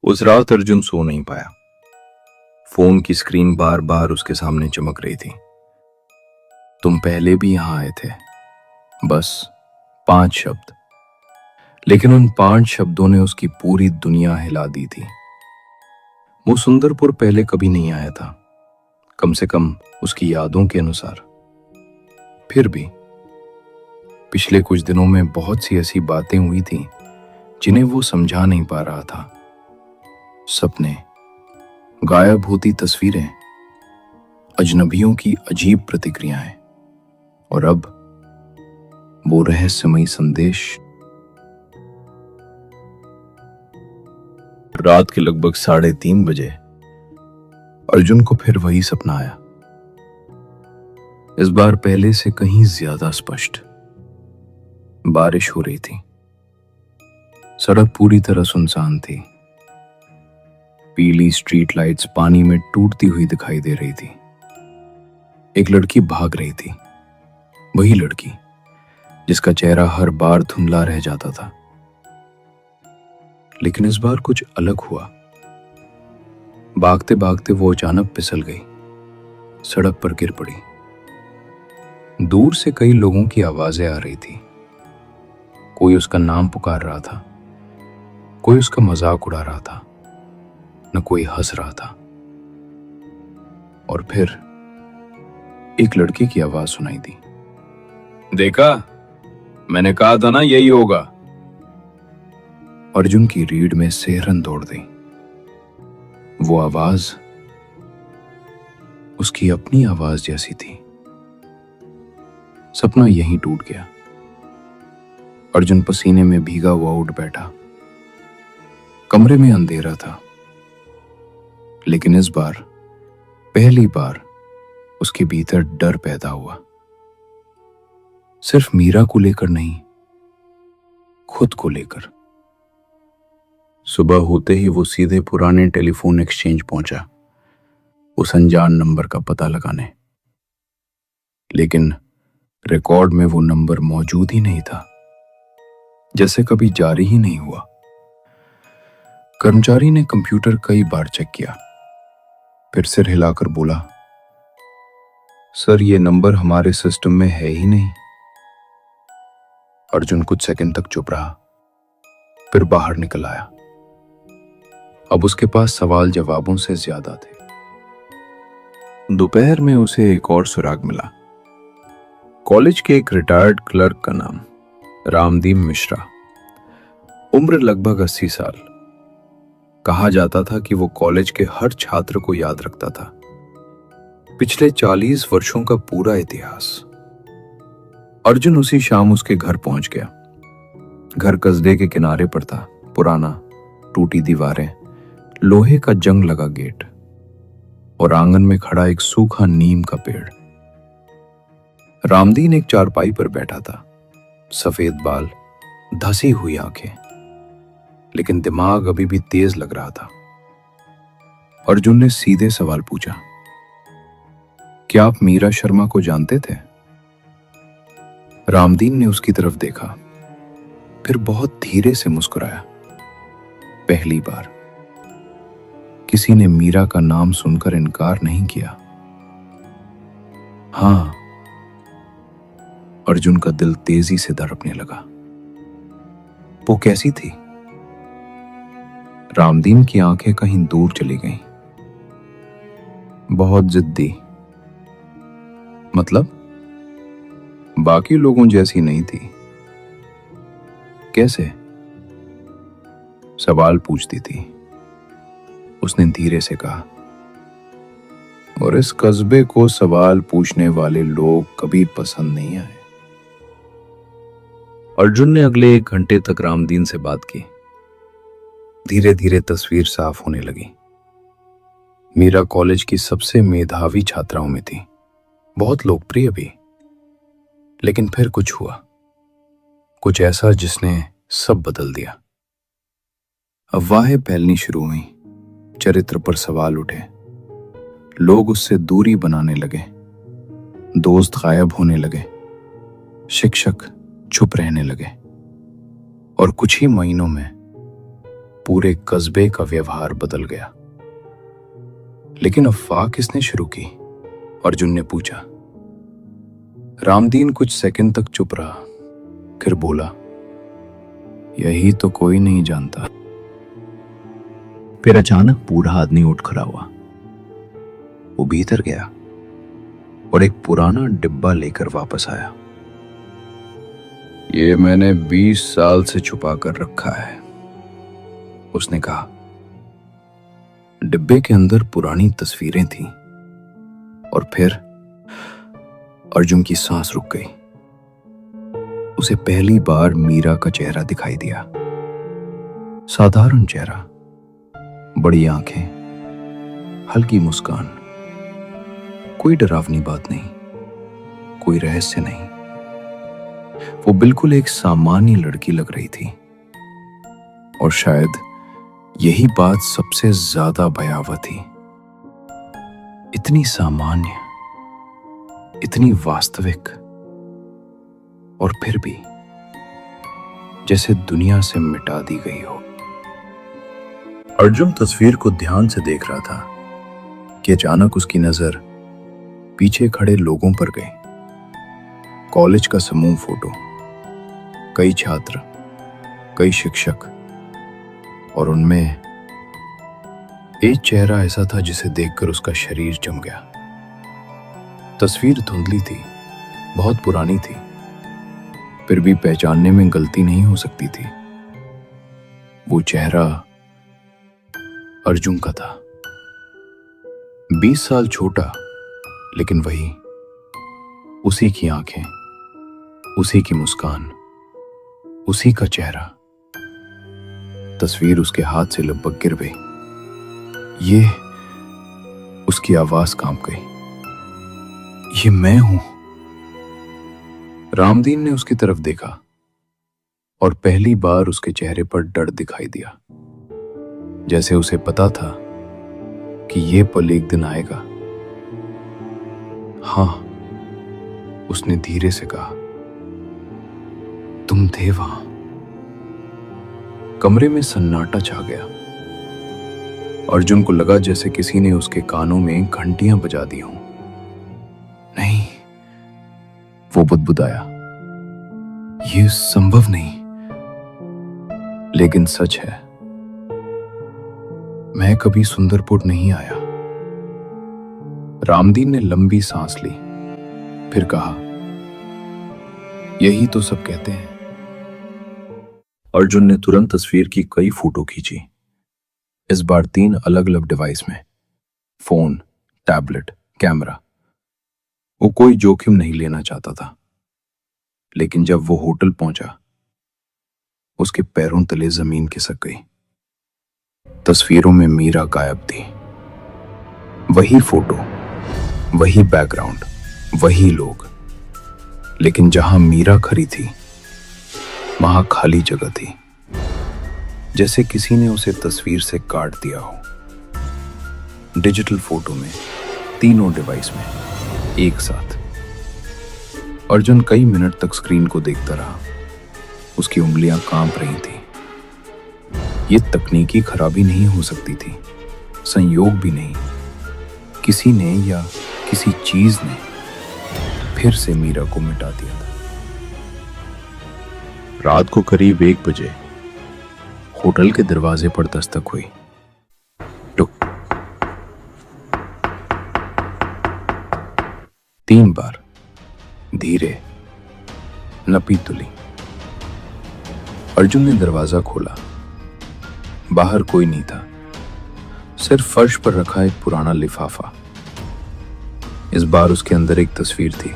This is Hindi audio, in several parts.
उस रात अर्जुन सो नहीं पाया। फोन की स्क्रीन बार बार उसके सामने चमक रही थी। तुम पहले भी यहां आए थे, बस 5 शब्द। लेकिन उन 5 शब्दों ने उसकी पूरी दुनिया हिला दी थी। वो सुंदरपुर पहले कभी नहीं आया था, कम से कम उसकी यादों के अनुसार। फिर भी पिछले कुछ दिनों में बहुत सी ऐसी बातें हुई थी जिन्हें वो समझा नहीं पा रहा था। सपने, गायब होती तस्वीरें, अजनबियों की अजीब प्रतिक्रियाएं, और अब वो रहस्यमयी संदेश। रात के लगभग 3:30 बजे अर्जुन को फिर वही सपना आया। इस बार पहले से कहीं ज्यादा स्पष्ट। बारिश हो रही थी, सड़क पूरी तरह सुनसान थी। पीली स्ट्रीट लाइट्स पानी में टूटती हुई दिखाई दे रही थी। एक लड़की भाग रही थी, वही लड़की जिसका चेहरा हर बार धुंधला रह जाता था। लेकिन इस बार कुछ अलग हुआ। भागते भागते वो अचानक फिसल गई, सड़क पर गिर पड़ी। दूर से कई लोगों की आवाजें आ रही थी। कोई उसका नाम पुकार रहा था, कोई उसका मजाक उड़ा रहा था, न कोई हंस रहा था। और फिर एक लड़की की आवाज सुनाई दी, देखा, मैंने कहा था ना यही होगा। अर्जुन की रीढ़ में सिहरन दौड़ गई। वो आवाज उसकी अपनी आवाज जैसी थी। सपना यहीं टूट गया। अर्जुन पसीने में भीगा हुआ उठ बैठा। कमरे में अंधेरा था, लेकिन इस बार पहली बार उसके भीतर डर पैदा हुआ। सिर्फ मीरा को लेकर नहीं, खुद को लेकर। सुबह होते ही वो सीधे पुराने टेलीफोन एक्सचेंज पहुंचा, उस अनजान नंबर का पता लगाने। लेकिन रिकॉर्ड में वो नंबर मौजूद ही नहीं था, जैसे कभी जारी ही नहीं हुआ। कर्मचारी ने कंप्यूटर कई बार चेक किया, फिर सिर हिलाकर बोला, सर, ये नंबर हमारे सिस्टम में है ही नहीं। अर्जुन कुछ सेकंड तक चुप रहा, फिर बाहर निकल आया। अब उसके पास सवाल जवाबों से ज्यादा थे। दोपहर में उसे एक और सुराग मिला। कॉलेज के एक रिटायर्ड क्लर्क का नाम रामदीप मिश्रा। उम्र लगभग 80 साल। कहा जाता था कि वो कॉलेज के हर छात्र को याद रखता था। पिछले 40 वर्षों का पूरा इतिहास। अर्जुन उसी शाम उसके घर पहुंच गया। घर कस्बे के किनारे पर था, पुराना, टूटी दीवारें, लोहे का जंग लगा गेट, और आंगन में खड़ा एक सूखा नीम का पेड़। रामदीन एक चारपाई पर बैठा था, सफेद बाल, धसी हुई आंखें, लेकिन दिमाग अभी भी तेज लग रहा था। अर्जुन ने सीधे सवाल पूछा, क्या आप मीरा शर्मा को जानते थे? रामदीन ने उसकी तरफ देखा, फिर बहुत धीरे से मुस्कुराया। पहली बार किसी ने मीरा का नाम सुनकर इनकार नहीं किया। हां, अर्जुन का दिल तेजी से धड़कने लगा। वो कैसी थी? रामदीन की आंखें कहीं दूर चली गईं। बहुत जिद्दी। मतलब बाकी लोगों जैसी नहीं थी। कैसे? सवाल पूछती थी। उसने धीरे से कहा, और इस कस्बे को सवाल पूछने वाले लोग कभी पसंद नहीं आए। अर्जुन ने अगले 1 घंटे तक रामदीन से बात की। धीरे धीरे तस्वीर साफ होने लगी। मीरा कॉलेज की सबसे मेधावी छात्राओं में थी, बहुत लोकप्रिय भी। लेकिन फिर कुछ हुआ, कुछ ऐसा जिसने सब बदल दिया। अफवाहें फैलनी शुरू हुई, चरित्र पर सवाल उठे, लोग उससे दूरी बनाने लगे, दोस्त गायब होने लगे, शिक्षक चुप रहने लगे, और कुछ ही महीनों में पूरे कस्बे का व्यवहार बदल गया। लेकिन अफवाह किसने शुरू की? अर्जुन ने पूछा। रामदीन कुछ सेकंड तक चुप रहा, फिर बोला, यही तो कोई नहीं जानता। फिर अचानक बूढ़ा आदमी उठ खड़ा हुआ। वो भीतर गया और एक पुराना डिब्बा लेकर वापस आया। ये मैंने 20 साल से छुपा कर रखा है, उसने कहा। डिब्बे के अंदर पुरानी तस्वीरें थीं और फिर अर्जुन की सांस रुक गई। उसे पहली बार मीरा का चेहरा दिखाई दिया। साधारण चेहरा, बड़ी आंखें, हल्की मुस्कान। कोई डरावनी बात नहीं, कोई रहस्य नहीं। वो बिल्कुल एक सामान्य लड़की लग रही थी। और शायद यही बात सबसे ज्यादा भयावह थी। इतनी सामान्य, इतनी वास्तविक, और फिर भी जैसे दुनिया से मिटा दी गई हो। अर्जुन तस्वीर को ध्यान से देख रहा था कि अचानक उसकी नजर पीछे खड़े लोगों पर गई। कॉलेज का समूह फोटो, कई छात्र, कई शिक्षक, और उनमें एक चेहरा ऐसा था जिसे देखकर उसका शरीर जम गया। तस्वीर धुंधली थी, बहुत पुरानी थी, फिर भी पहचानने में गलती नहीं हो सकती थी। वो चेहरा अर्जुन का था। 20 साल छोटा, लेकिन वही, उसी की आंखें, उसी की मुस्कान, उसी का चेहरा। तस्वीर उसके हाथ से लगभग गिर गई। ये उसकी आवाज कांप गई। ये मैं हूं। रामदीन ने उसकी तरफ देखा और पहली बार उसके चेहरे पर डर दिखाई दिया, जैसे उसे पता था कि ये पल एक दिन आएगा। हां, उसने धीरे से कहा, तुम थे वहां। कमरे में सन्नाटा छा गया। अर्जुन को लगा जैसे किसी ने उसके कानों में घंटियां बजा दी हों। नहीं, वो बुदबुदाया, ये संभव नहीं। लेकिन सच है, मैं कभी सुंदरपुर नहीं आया। रामदीन ने लंबी सांस ली, फिर कहा, यही तो सब कहते हैं। अर्जुन ने तुरंत तस्वीर की कई फोटो खींची, इस बार 3 अलग अलग डिवाइस में, फोन, टैबलेट, कैमरा। वो कोई जोखिम नहीं लेना चाहता था। लेकिन जब वो होटल पहुंचा, उसके पैरों तले जमीन खिसक गई। तस्वीरों में मीरा गायब थी। वही फोटो, वही बैकग्राउंड, वही लोग, लेकिन जहां मीरा खड़ी थी, वहां खाली जगह थी, जैसे किसी ने उसे तस्वीर से काट दिया हो। डिजिटल फोटो में, तीनों डिवाइस में, एक साथ। अर्जुन कई मिनट तक स्क्रीन को देखता रहा। उसकी उंगलियां कांप रही थी। ये तकनीकी खराबी नहीं हो सकती थी, संयोग भी नहीं। किसी ने या किसी चीज ने फिर से मीरा को मिटा दिया था। रात को करीब 1 बजे होटल के दरवाजे पर दस्तक हुई। टुक, 3 बार, धीरे, नपी तुली। अर्जुन ने दरवाजा खोला। बाहर कोई नहीं था, सिर्फ फर्श पर रखा एक पुराना लिफाफा। इस बार उसके अंदर एक तस्वीर थी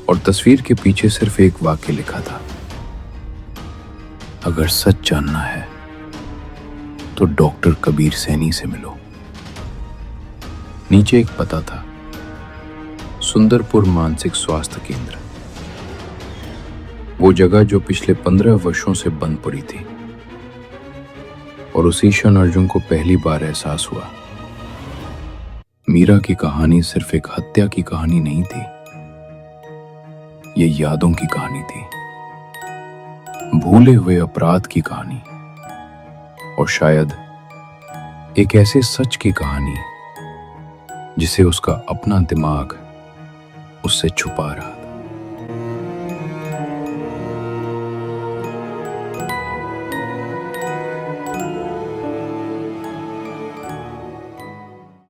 और तस्वीर के पीछे सिर्फ एक वाक्य लिखा था, अगर सच जानना है तो डॉक्टर कबीर सैनी से मिलो। नीचे एक पता था, सुंदरपुर मानसिक स्वास्थ्य केंद्र। वो जगह जो पिछले 15 वर्षों से बंद पड़ी थी। और उसी क्षण अर्जुन को पहली बार एहसास हुआ, मीरा की कहानी सिर्फ एक हत्या की कहानी नहीं थी, ये यादों की कहानी थी, भूले हुए अपराध की कहानी, और शायद एक ऐसे सच की कहानी जिसे उसका अपना दिमाग उससे छुपा रहा था।